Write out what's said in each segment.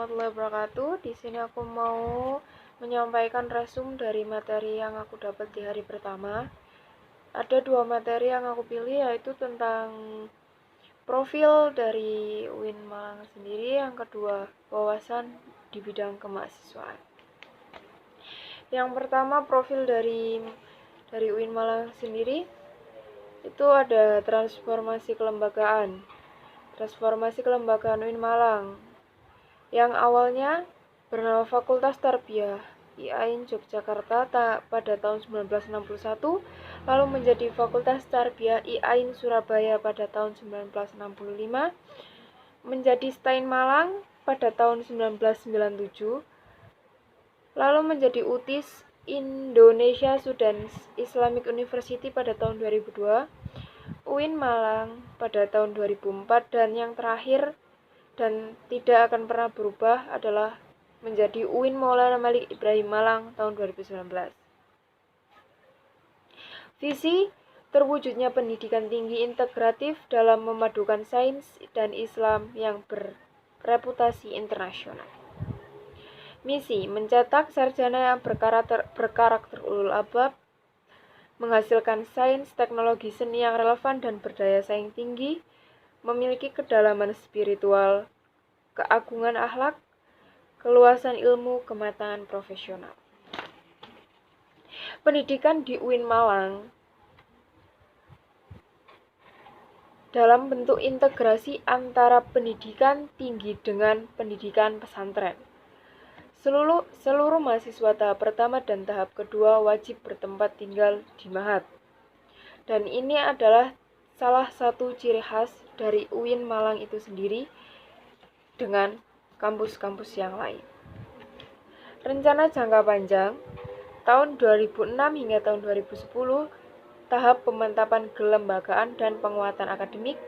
warahmatullahi wabarakatuh. Di sini aku mau menyampaikan resume dari materi yang aku dapat di hari pertama. Ada 2 materi yang aku pilih, yaitu tentang profil dari UIN Malang sendiri, yang kedua wawasan di bidang kemahasiswaan. Yang pertama, profil dari UIN Malang sendiri itu ada transformasi kelembagaan. Transformasi kelembagaan UIN Malang yang awalnya bernama Fakultas Tarbiyah IAIN Yogyakarta pada tahun 1961, lalu menjadi Fakultas Tarbiyah IAIN Surabaya pada tahun 1965, menjadi STAIN Malang pada tahun 1997, lalu menjadi UTIS Indonesia Students Islamic University pada tahun 2002, UIN Malang pada tahun 2004, dan yang terakhir dan tidak akan pernah berubah adalah menjadi UIN Maulana Malik Ibrahim Malang tahun 2019. Visi terwujudnya pendidikan tinggi integratif dalam memadukan sains dan Islam yang bereputasi internasional. Misi mencetak sarjana yang berkarakter ulul albab, menghasilkan sains, teknologi, seni yang relevan dan berdaya saing tinggi, memiliki kedalaman spiritual, keagungan akhlak, keluasan ilmu, kematangan profesional. Pendidikan di UIN Malang dalam bentuk integrasi antara pendidikan tinggi dengan pendidikan pesantren. Seluruh mahasiswa tahap pertama dan tahap kedua wajib bertempat tinggal di Mahat. Dan ini adalah salah satu ciri khas dari UIN Malang itu sendiri dengan kampus-kampus yang lain. Rencana jangka panjang tahun 2006 hingga tahun 2010, tahap pemantapan kelembagaan dan penguatan akademik.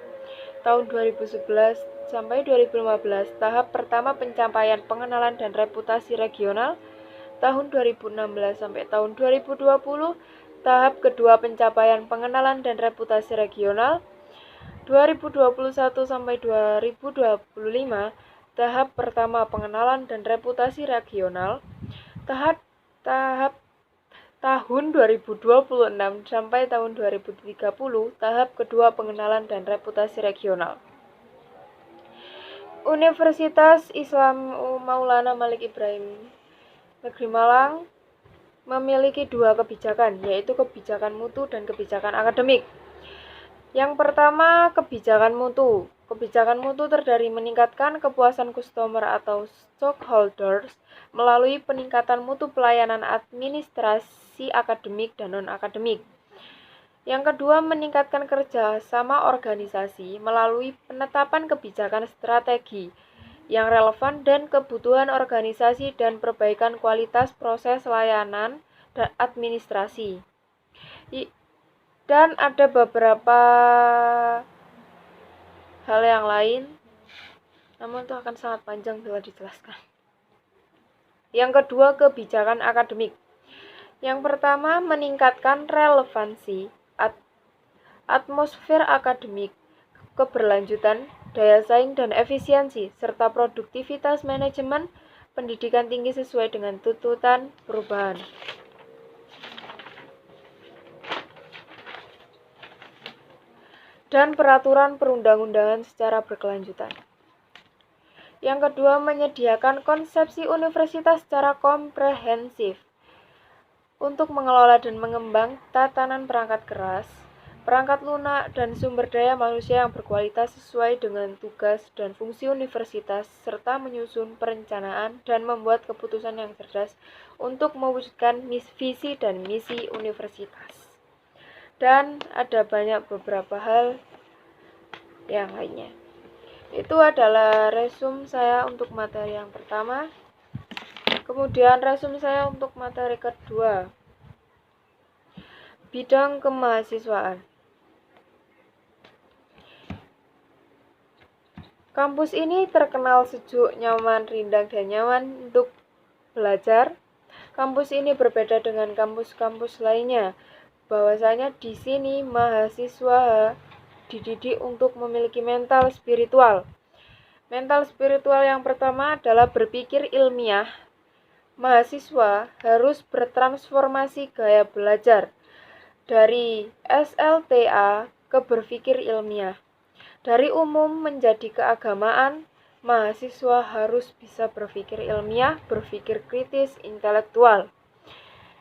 Tahun 2011 sampai 2015, tahap pertama pencapaian pengenalan dan reputasi regional. Tahun 2016 sampai tahun 2020, tahap kedua pencapaian pengenalan dan reputasi regional. 2021 sampai 2025, tahap pertama pengenalan dan reputasi regional. Tahun 2026 sampai tahun 2030, tahap kedua pengenalan dan reputasi regional. Universitas Islam Maulana Malik Ibrahim Negeri Malang memiliki 2 kebijakan, yaitu kebijakan mutu dan kebijakan akademik. Yang pertama, kebijakan mutu. Kebijakan mutu terdiri meningkatkan kepuasan customer atau stockholders melalui peningkatan mutu pelayanan administrasi akademik dan non-akademik. Yang kedua, meningkatkan kerjasama organisasi melalui penetapan kebijakan strategi yang relevan dan kebutuhan organisasi dan perbaikan kualitas proses layanan dan administrasi. Dan ada beberapa hal yang lain, namun itu akan sangat panjang bila dijelaskan. Yang kedua, kebijakan akademik. Yang pertama, meningkatkan relevansi, atmosfer akademik, keberlanjutan, daya saing dan efisiensi, serta produktivitas manajemen pendidikan tinggi sesuai dengan tuntutan perubahan. Dan peraturan perundang-undangan secara berkelanjutan. Yang kedua, menyediakan konsepsi universitas secara komprehensif untuk mengelola dan mengembang tatanan perangkat keras, perangkat lunak, dan sumber daya manusia yang berkualitas sesuai dengan tugas dan fungsi universitas, serta menyusun perencanaan dan membuat keputusan yang cerdas untuk mewujudkan visi dan misi universitas. Dan ada banyak beberapa hal yang lainnya. Itu adalah resume saya untuk materi yang pertama. Kemudian resume saya untuk materi kedua, bidang kemahasiswaan. Kampus ini terkenal sejuk, nyaman, rindang, dan nyaman untuk belajar. Kampus ini berbeda dengan kampus-kampus lainnya, bahwasanya di sini mahasiswa dididik untuk memiliki mental spiritual, Mental spiritual yang pertama adalah berpikir ilmiah. Mahasiswa harus bertransformasi gaya belajar dari SLTA ke berpikir ilmiah. Dari umum menjadi keagamaan, mahasiswa harus bisa berpikir ilmiah, berpikir kritis, intelektual.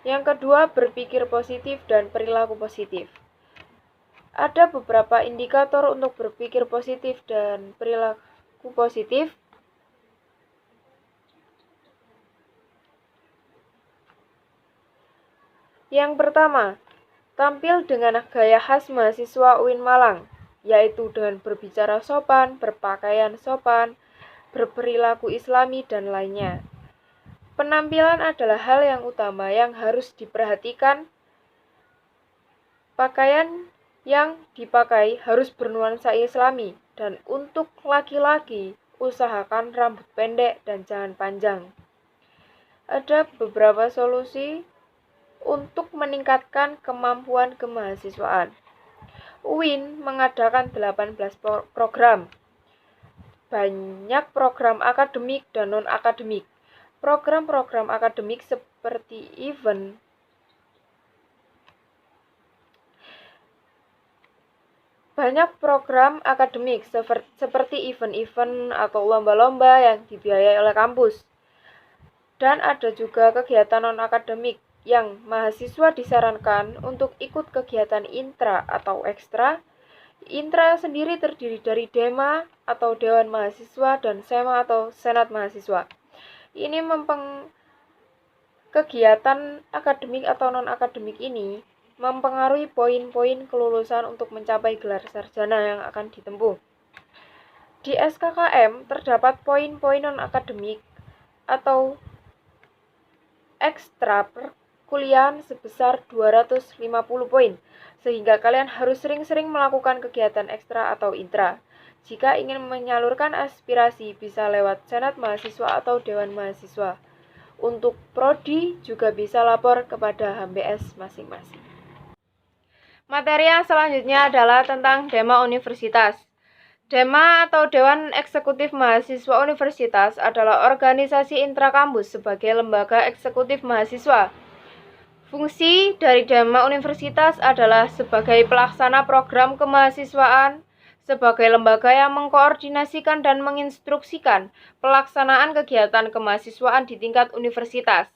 Yang kedua, berpikir positif dan perilaku positif. Ada beberapa indikator untuk berpikir positif dan perilaku positif. Yang pertama, tampil dengan gaya khas mahasiswa UIN Malang, yaitu dengan berbicara sopan, berpakaian sopan, berperilaku islami, dan lainnya. Penampilan adalah hal yang utama yang harus diperhatikan. Pakaian yang dipakai harus bernuansa islami, dan untuk laki-laki, usahakan rambut pendek dan jangan panjang. Ada beberapa solusi untuk meningkatkan kemampuan kemahasiswaan. UIN mengadakan 18 program. Banyak program akademik dan non-akademik. Program-program akademik seperti event Banyak program akademik seperti event-event atau lomba-lomba yang dibiayai oleh kampus. Dan ada juga kegiatan non-akademik yang mahasiswa disarankan untuk ikut kegiatan intra atau ekstra. Intra sendiri terdiri dari Dema atau Dewan Mahasiswa dan Sema atau Senat Mahasiswa. Ini kegiatan akademik atau non-akademik ini mempengaruhi poin-poin kelulusan untuk mencapai gelar sarjana yang akan ditempuh. Di SKKM terdapat poin-poin non-akademik atau ekstra perkuliahan sebesar 250 poin, sehingga kalian harus sering-sering melakukan kegiatan ekstra atau intra. Jika ingin menyalurkan aspirasi, bisa lewat Senat Mahasiswa atau Dewan Mahasiswa. Untuk prodi juga bisa lapor kepada HMBS masing-masing. Materi yang selanjutnya adalah tentang Dema Universitas. Dema atau Dewan Eksekutif Mahasiswa Universitas adalah organisasi intrakampus sebagai lembaga eksekutif mahasiswa. Fungsi dari Dema Universitas adalah sebagai pelaksana program kemahasiswaan, sebagai lembaga yang mengkoordinasikan dan menginstruksikan pelaksanaan kegiatan kemahasiswaan di tingkat universitas.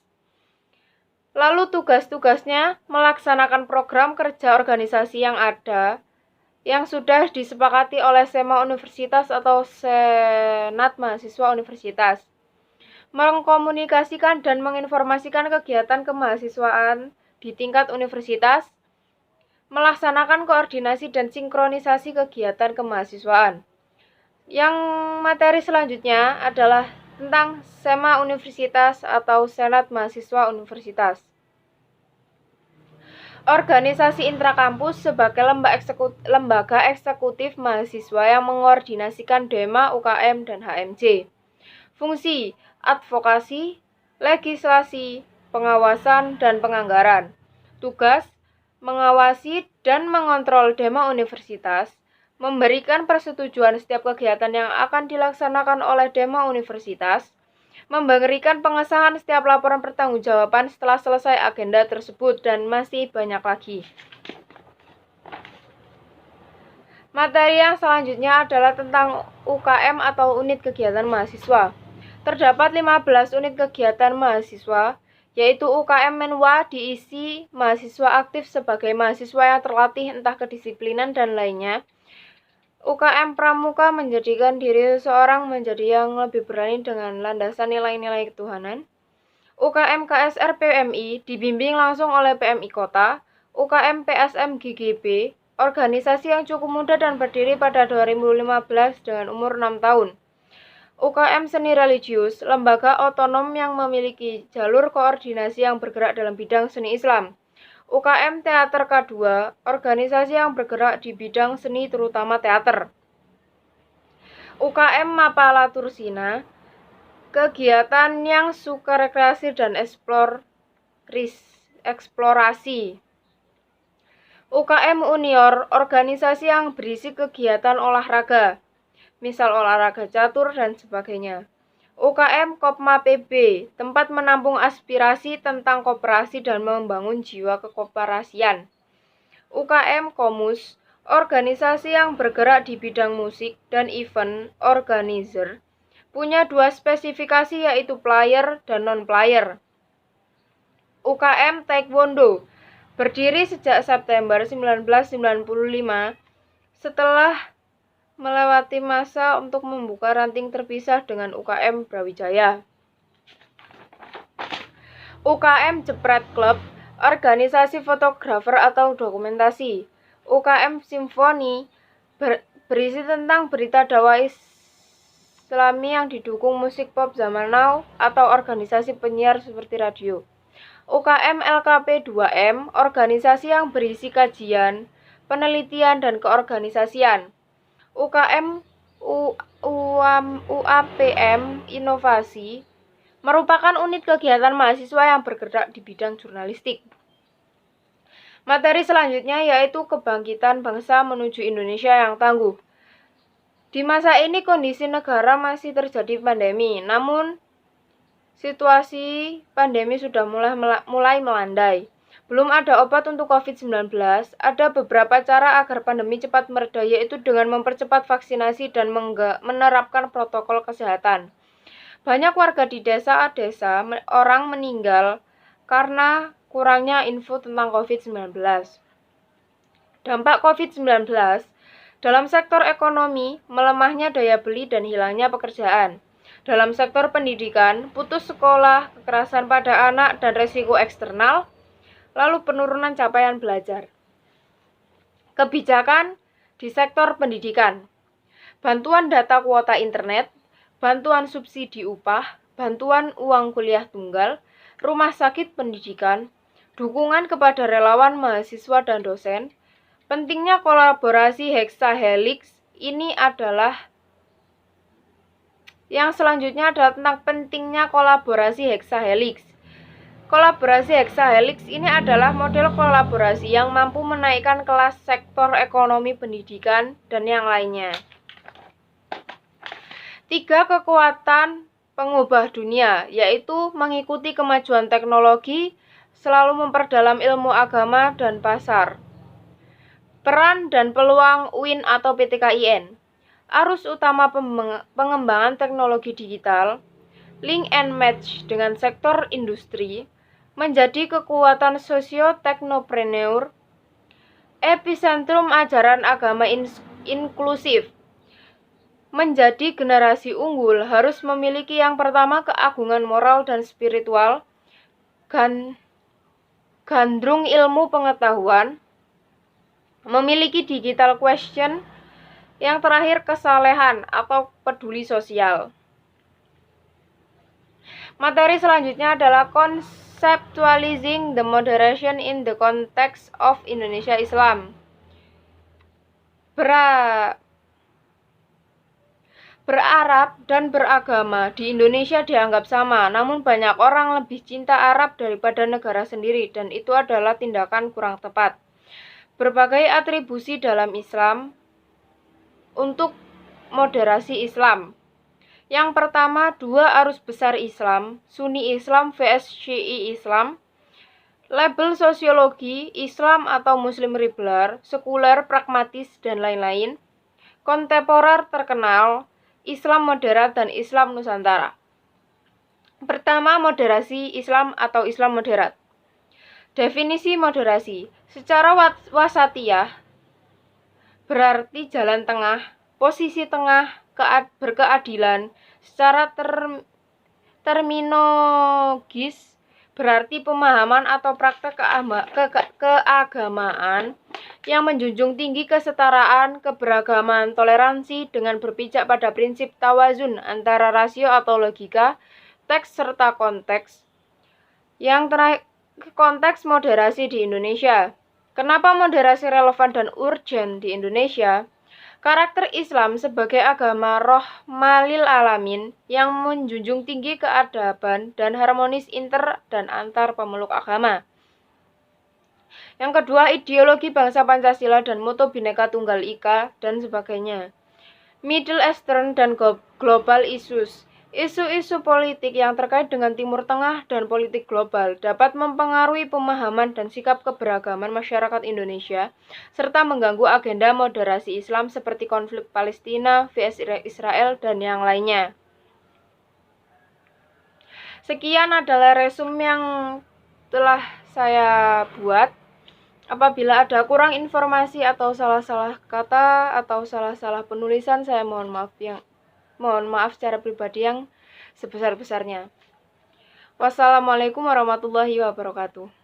Lalu tugas-tugasnya melaksanakan program kerja organisasi yang ada, yang sudah disepakati oleh Sema Universitas atau Senat Mahasiswa Universitas. Mengkomunikasikan dan menginformasikan kegiatan kemahasiswaan di tingkat universitas, melaksanakan koordinasi dan sinkronisasi kegiatan kemahasiswaan. Yang materi selanjutnya adalah tentang Sema Universitas atau Senat Mahasiswa Universitas. Organisasi intrakampus sebagai lembaga eksekutif mahasiswa yang mengkoordinasikan Dema, UKM, dan HMJ. Fungsi advokasi, legislasi, pengawasan, dan penganggaran. Tugas mengawasi dan mengontrol Dema Universitas, memberikan persetujuan setiap kegiatan yang akan dilaksanakan oleh Dema Universitas, memberikan pengesahan setiap laporan pertanggungjawaban setelah selesai agenda tersebut, dan masih banyak lagi. Materi yang selanjutnya adalah tentang UKM atau unit kegiatan mahasiswa. Terdapat 15 unit kegiatan mahasiswa, yaitu UKM Menwa diisi mahasiswa aktif sebagai mahasiswa yang terlatih entah kedisiplinan dan lainnya. UKM Pramuka menjadikan diri seseorang menjadi yang lebih berani dengan landasan nilai-nilai ketuhanan. UKM KSR PMI dibimbing langsung oleh PMI Kota. UKM PSM GGB, organisasi yang cukup muda dan berdiri pada 2015 dengan umur 6 tahun. UKM Seni Religius, lembaga otonom yang memiliki jalur koordinasi yang bergerak dalam bidang seni Islam. UKM Teater K2, organisasi yang bergerak di bidang seni terutama teater. UKM Mapala Tursina, kegiatan yang suka rekreasi dan eksplorasi. UKM Unior, organisasi yang berisi kegiatan olahraga. misal olahraga catur dan sebagainya. UKM Kopma PB, tempat menampung aspirasi tentang koperasi dan membangun jiwa kekoperasian. UKM Komus, organisasi yang bergerak di bidang musik dan event organizer, punya dua spesifikasi yaitu player dan non-player. UKM Taekwondo, berdiri sejak September 1995 setelah melewati masa untuk membuka ranting terpisah dengan UKM Brawijaya. UKM Jepret Club, organisasi fotografer atau dokumentasi. UKM Simfoni, berisi tentang berita dakwah Islami yang didukung musik pop zaman now atau organisasi penyiar seperti radio. UKM LKP 2M, organisasi yang berisi kajian, penelitian, dan keorganisasian. UKM UAPM Inovasi merupakan unit kegiatan mahasiswa yang bergerak di bidang jurnalistik. Materi selanjutnya yaitu kebangkitan bangsa menuju Indonesia yang tangguh. Di masa ini kondisi negara masih terjadi pandemi, namun situasi pandemi sudah mulai melandai. Belum ada obat untuk COVID-19, ada beberapa cara agar pandemi cepat mereda, yaitu dengan mempercepat vaksinasi dan menerapkan protokol kesehatan. Banyak warga di desa-desa orang meninggal karena kurangnya info tentang COVID-19. Dampak COVID-19 dalam sektor ekonomi, melemahnya daya beli dan hilangnya pekerjaan. Dalam sektor pendidikan, putus sekolah, kekerasan pada anak, dan resiko eksternal, lalu penurunan capaian belajar. Kebijakan di sektor pendidikan, bantuan data kuota internet, bantuan subsidi upah, bantuan uang kuliah tunggal, rumah sakit pendidikan, dukungan kepada relawan mahasiswa dan dosen, pentingnya kolaborasi heksahelix. Ini adalah yang selanjutnya adalah tentang pentingnya kolaborasi heksahelix. Kolaborasi heksahelix ini adalah model kolaborasi yang mampu menaikkan kelas sektor ekonomi, pendidikan, dan yang lainnya. 3 kekuatan pengubah dunia, yaitu mengikuti kemajuan teknologi, selalu memperdalam ilmu agama dan pasar. Peran dan peluang UIN atau PTKIN. Arus utama pengembangan teknologi digital, link and match dengan sektor industri, menjadi kekuatan sosio-teknopreneur, epicentrum ajaran agama inklusif. Menjadi generasi unggul harus memiliki yang pertama keagungan moral dan spiritual, gandrung ilmu pengetahuan, memiliki digital question, yang terakhir kesalehan atau peduli sosial. Materi selanjutnya adalah Conceptualizing the Moderation in the Context of Indonesia Islam. Berarab dan beragama di Indonesia dianggap sama, namun banyak orang lebih cinta Arab daripada negara sendiri, dan itu adalah tindakan kurang tepat. Berbagai atribusi dalam Islam untuk moderasi Islam. Yang pertama, 2 arus besar Islam, Sunni Islam vs Syi'i Islam, label sosiologi, Islam atau Muslim liberal, sekuler, pragmatis, dan lain-lain, kontemporer terkenal, Islam moderat, dan Islam Nusantara. Pertama, moderasi Islam atau Islam moderat. Definisi moderasi, secara wasatiyah, berarti jalan tengah, posisi tengah, berkeadilan. Secara terminologis berarti pemahaman atau praktek keagamaan yang menjunjung tinggi kesetaraan, keberagaman, toleransi dengan berpijak pada prinsip tawazun antara rasio atau logika, teks serta konteks. Yang terakhir, konteks moderasi di Indonesia. Kenapa moderasi relevan dan urgent di Indonesia? Karakter Islam sebagai agama rahmalil alamin yang menjunjung tinggi keadaban dan harmonis inter dan antar pemeluk agama. Yang kedua, ideologi bangsa Pancasila dan moto Bhinneka Tunggal Ika dan sebagainya. Middle Eastern dan Global Issues. Isu-isu politik yang terkait dengan Timur Tengah dan politik global dapat mempengaruhi pemahaman dan sikap keberagaman masyarakat Indonesia, serta mengganggu agenda moderasi Islam seperti konflik Palestina vs Israel dan yang lainnya. Sekian adalah resume yang telah saya buat. Apabila ada kurang informasi atau salah-salah kata atau salah-salah penulisan, saya mohon maaf secara pribadi yang sebesar-besarnya. Wassalamualaikum warahmatullahi wabarakatuh.